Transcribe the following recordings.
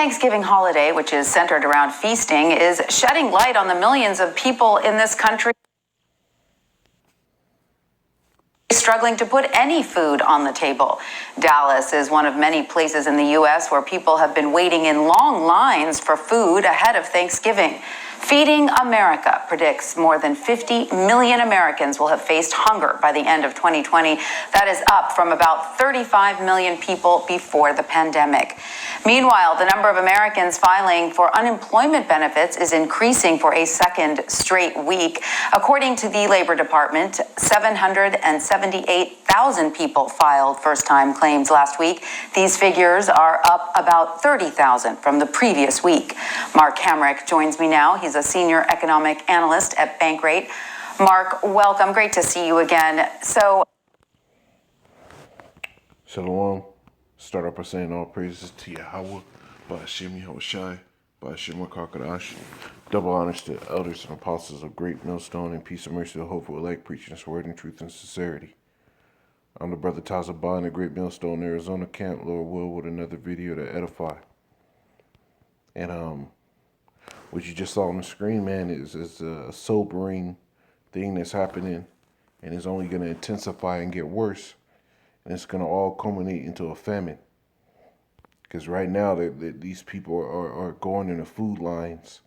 Thanksgiving holiday, which is centered around feasting, is shedding light on the millions of people in this country struggling to put any food on the table. Dallas is one of many places in the U.S. where people have been waiting in long lines for food ahead of Thanksgiving. Feeding America predicts more than 50 million Americans will have faced hunger by the end of 2020. That is up from about 35 million people before the pandemic. Meanwhile, the number of Americans filing for unemployment benefits is increasing for a second straight week. According to the Labor Department, 778,000 people filed first-time claims last week. These figures are up about 30,000 from the previous week. Mark Hamrick joins me now. He's a senior economic analyst at Bankrate. Mark, welcome. Great to see you again. Shalom. Start off by saying all praises to Yahweh, Ba'ashem Yahushai, Ba'ashem Kakadash. Double honors to elders and apostles of Great Millstone, and peace and mercy to the hopeful elect, preaching this word in truth and sincerity. I'm the brother Tazabah in the Great Millstone, Arizona camp, Lord will, with another video to edify. And what you just saw on the screen, man, is a sobering thing that's happening, and it's only going to intensify and get worse, and it's going to all culminate into a famine. Because right now, these people are going in the food lines,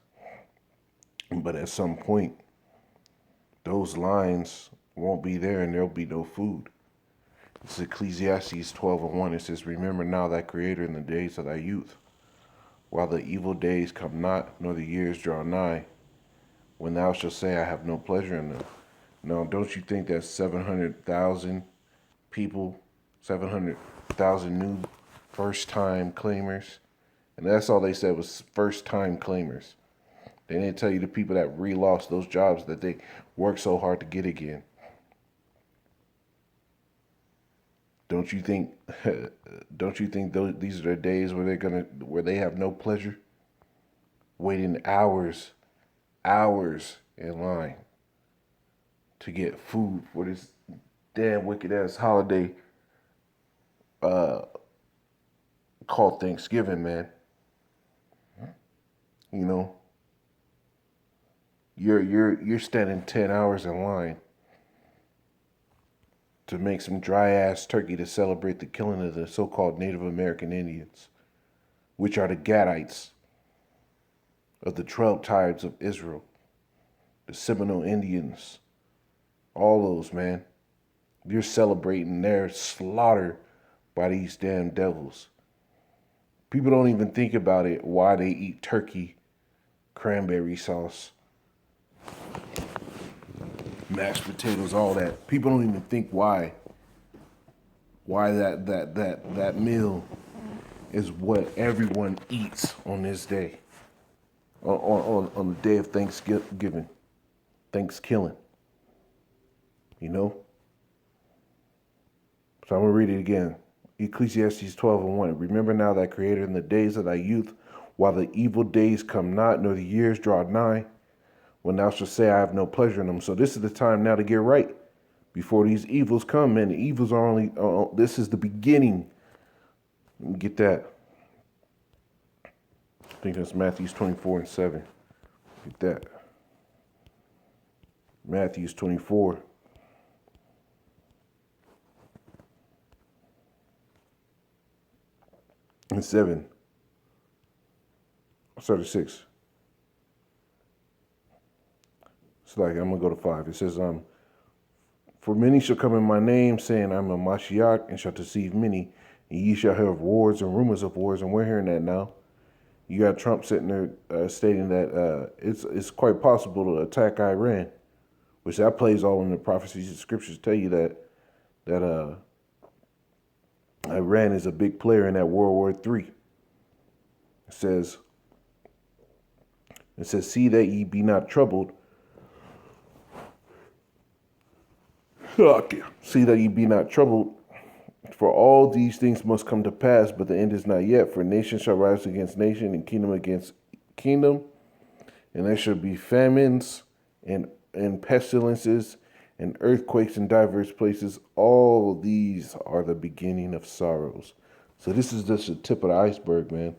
but at some point, those lines won't be there, and there'll be no food. It's Ecclesiastes 12:1. It says, "Remember now thy Creator in the days of thy youth, while the evil days come not, nor the years draw nigh, when thou shalt say, I have no pleasure in them." Now, don't you think that 700,000 people, 700,000 new first-time claimers, and that's all they said was first-time claimers. They didn't tell you the people that re-lost those jobs that they worked so hard to get again. Don't you think these are the days where they have no pleasure? Waiting hours in line to get food for this damn wicked ass holiday called Thanksgiving, man. You know, you're standing 10 hours in line to make some dry-ass turkey to celebrate the killing of the so-called Native American Indians, which are the Gadites of the 12 tribes of Israel, the Seminole Indians, all those, man. You're celebrating their slaughter by these damn devils. People don't even think about it, why they eat turkey, cranberry sauce, mashed potatoes, all that. People don't even think why that meal is what everyone eats on this day, on the day of Thanksgiving, Thanksgiving. You know. So I'm gonna read it again. Ecclesiastes 12:1. "Remember now thy Creator in the days of thy youth, while the evil days come not, nor the years draw nigh, when thou shalt say, I have no pleasure in them." So this is the time now to get right before these evils come, man. The evils are only, this is the beginning. Let me get that. I think that's Matthew 24:7. Get that. Matthew 24. And 7. Start at 6. It's like, I'm going to go to 5. It says, "For many shall come in my name, saying, I'm a Mashiach, and shall deceive many. And ye shall hear of wars and rumors of wars." And we're hearing that now. You got Trump sitting there stating that it's quite possible to attack Iran, which that plays all in the prophecies. The scriptures tell you that Iran is a big player in that World War III. It says, "See that ye be not troubled. See that ye be not troubled, for all these things must come to pass, but the end is not yet. For nation shall rise against nation, and kingdom against kingdom, and there shall be famines and pestilences and earthquakes in diverse places. All these are the beginning of sorrows." So this is just the tip of the iceberg, man.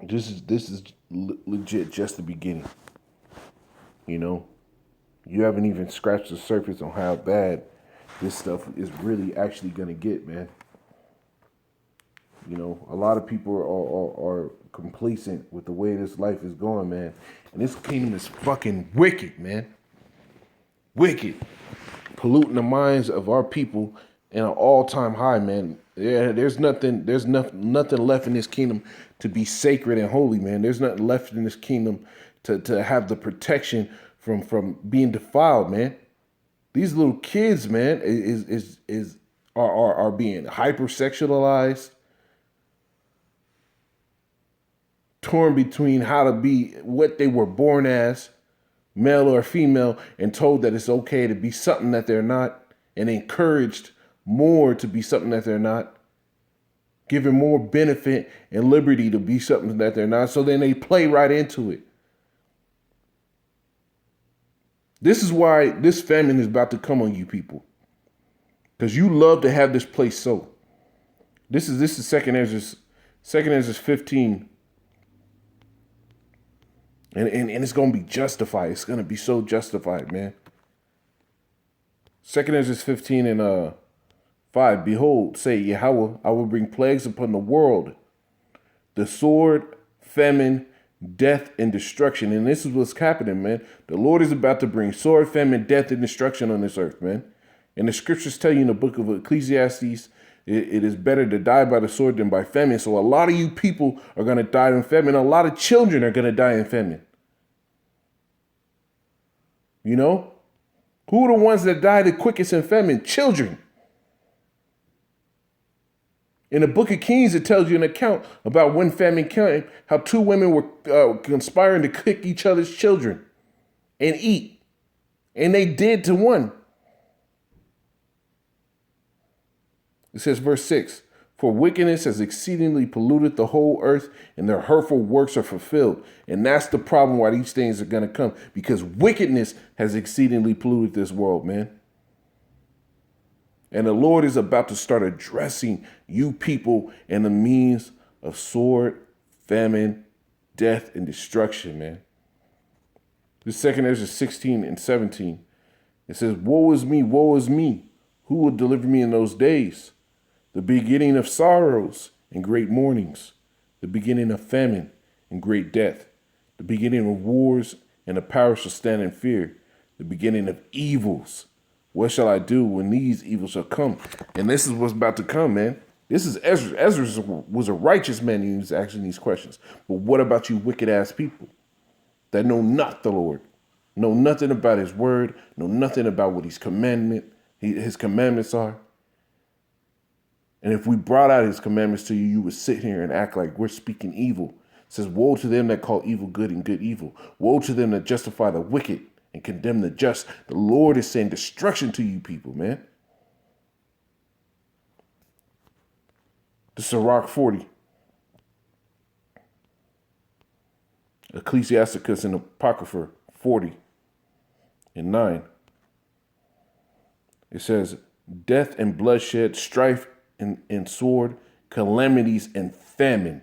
This is legit just the beginning. You know, you haven't even scratched the surface on how bad this stuff is really actually gonna get, man. You know, a lot of people are complacent with the way this life is going, man. And this kingdom is fucking wicked, man. Wicked. Polluting the minds of our people in an all-time high, man. Yeah, there's nothing left in this kingdom to be sacred and holy, man. There's nothing left in this kingdom to have the protection from being defiled, man. These little kids, man, are being hypersexualized, torn between how to be what they were born as, male or female, and told that it's okay to be something that they're not, and encouraged more to be something that they're not, given more benefit and liberty to be something that they're not. So then they play right into it. This is why this famine is about to come on you people, because you love to have this place so. This is Second Ezra 15. And it's going to be justified. It's going to be so justified, man. 2 Ezra 15 and 5. Behold, say Yahweh, I will bring plagues upon the world. The sword, famine, death, and destruction. And this is what's happening, man. The Lord is about to bring sword, famine, death, and destruction on this earth, man. And the scriptures tell you in the book of Ecclesiastes, it is better to die by the sword than by famine. So a lot of you people are going to die in famine. A lot of children are going to die in famine. You know? Who are the ones that die the quickest in famine? Children. In the book of Kings, it tells you an account about when famine came, how two women were conspiring to cook each other's children and eat. And they did to one. It says, verse 6, for wickedness has exceedingly polluted the whole earth, and their hurtful works are fulfilled. And that's the problem why these things are going to come, because wickedness has exceedingly polluted this world, man. And the Lord is about to start addressing you people in the means of sword, famine, death, and destruction, man. This 2 Ezra 16 and 17, it says, woe is me, who will deliver me in those days? The beginning of sorrows and great mournings, the beginning of famine and great death, the beginning of wars, and the power shall stand in fear, the beginning of evils. What shall I do when these evils shall come? And this is what's about to come, man. This is Ezra. Ezra was a righteous man. He was asking these questions. But what about you wicked ass people that know not the Lord, know nothing about his word, know nothing about what his commandments are? And if we brought out his commandments to you, you would sit here and act like we're speaking evil. It says, woe to them that call evil good and good evil. Woe to them that justify the wicked and condemn the just. The Lord is saying destruction to you people, man. The Sirach 40. Ecclesiasticus and Apocrypha 40 and 9. It says, death and bloodshed, strife and sword, calamities and famine,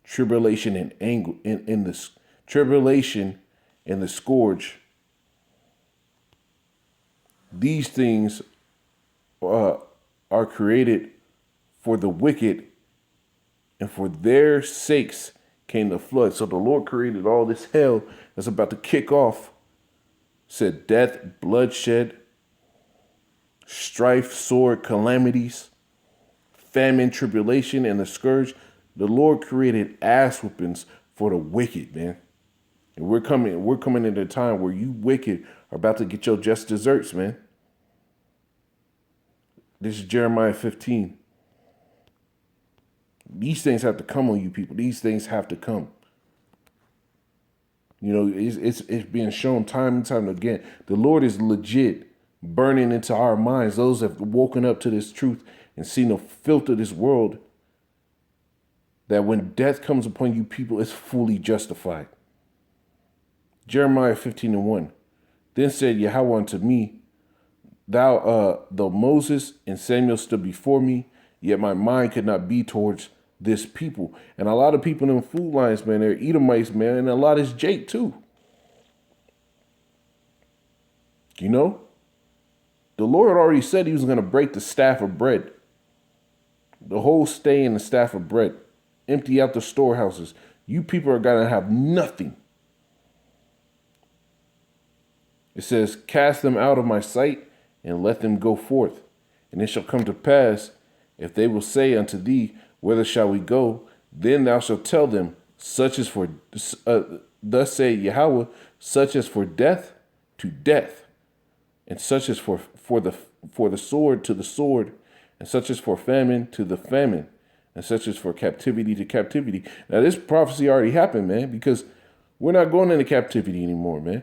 tribulation and anger, in the tribulation and the scourge. These things are created for the wicked, and for their sakes came the flood. So the Lord created all this hell that's about to kick off. Said death, bloodshed, strife, sword, calamities, famine, tribulation, and the scourge. The Lord created ass whoopings for the wicked, man. And we're coming into a time where you wicked are about to get your just desserts, man. This is Jeremiah 15. These things have to come on you people. These things have to come. You know, it's being shown time and time again. The Lord is legit burning into our minds. Those that have woken up to this truth and seen the filth of this world, that when death comes upon you people, it's fully justified. Jeremiah 15 and 1. Then said Yahweh unto me, though Moses and Samuel stood before me, yet my mind could not be towards this people. And a lot of people in food lines, man, they're Edomites, man, and a lot is Jake too. You know? The Lord already said he was going to break the staff of bread. The whole stay in the staff of bread. Empty out the storehouses. You people are going to have nothing. It says, cast them out of my sight and let them go forth. And it shall come to pass, if they will say unto thee, whither shall we go? Then thou shalt tell them, such as for, thus say Yahweh, such as for death to death, and such as for the sword to the sword, and such as for famine to the famine, and such as for captivity to captivity. Now this prophecy already happened, man, because we're not going into captivity anymore, man.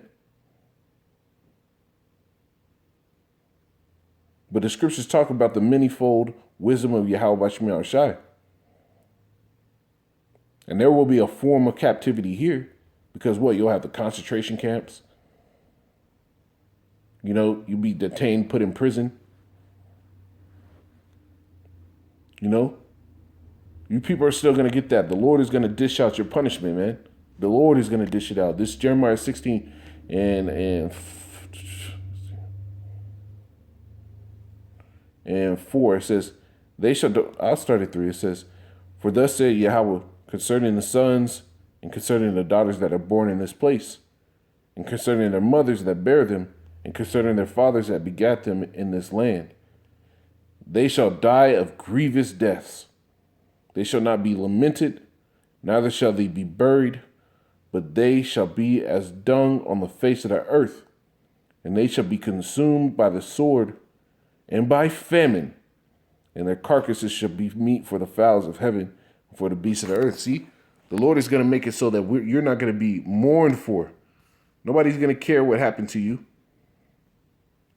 But the scriptures talk about the manifold wisdom of Yahweh Shemel Shai. And there will be a form of captivity here, because what? You'll have the concentration camps. You know, you'll be detained, put in prison. You know, you people are still going to get that. The Lord is going to dish out your punishment, man. The Lord is going to dish it out. This Jeremiah 16 and 4, it says, they shall do, I'll start at 3. It says, for thus said Yahweh, concerning the sons and concerning the daughters that are born in this place, and concerning their mothers that bear them, and concerning their fathers that begat them in this land. They shall die of grievous deaths. They shall not be lamented, neither shall they be buried, but they shall be as dung on the face of the earth, and they shall be consumed by the sword and by famine, and their carcasses shall be meat for the fowls of heaven, and for the beasts of the earth. See, the Lord is going to make it so that you're not going to be mourned for. Nobody's going to care what happened to you.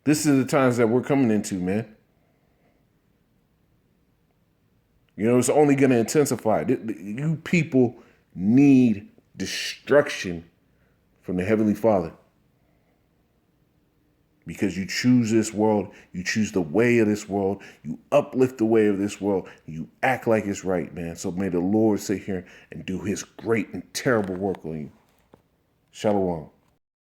This is the times that we're coming into, man. You know, it's only going to intensify. You people need destruction from the Heavenly Father. Because you choose this world, you choose the way of this world, you uplift the way of this world, you act like it's right, man. So may the Lord sit here and do his great and terrible work on you. Shalom.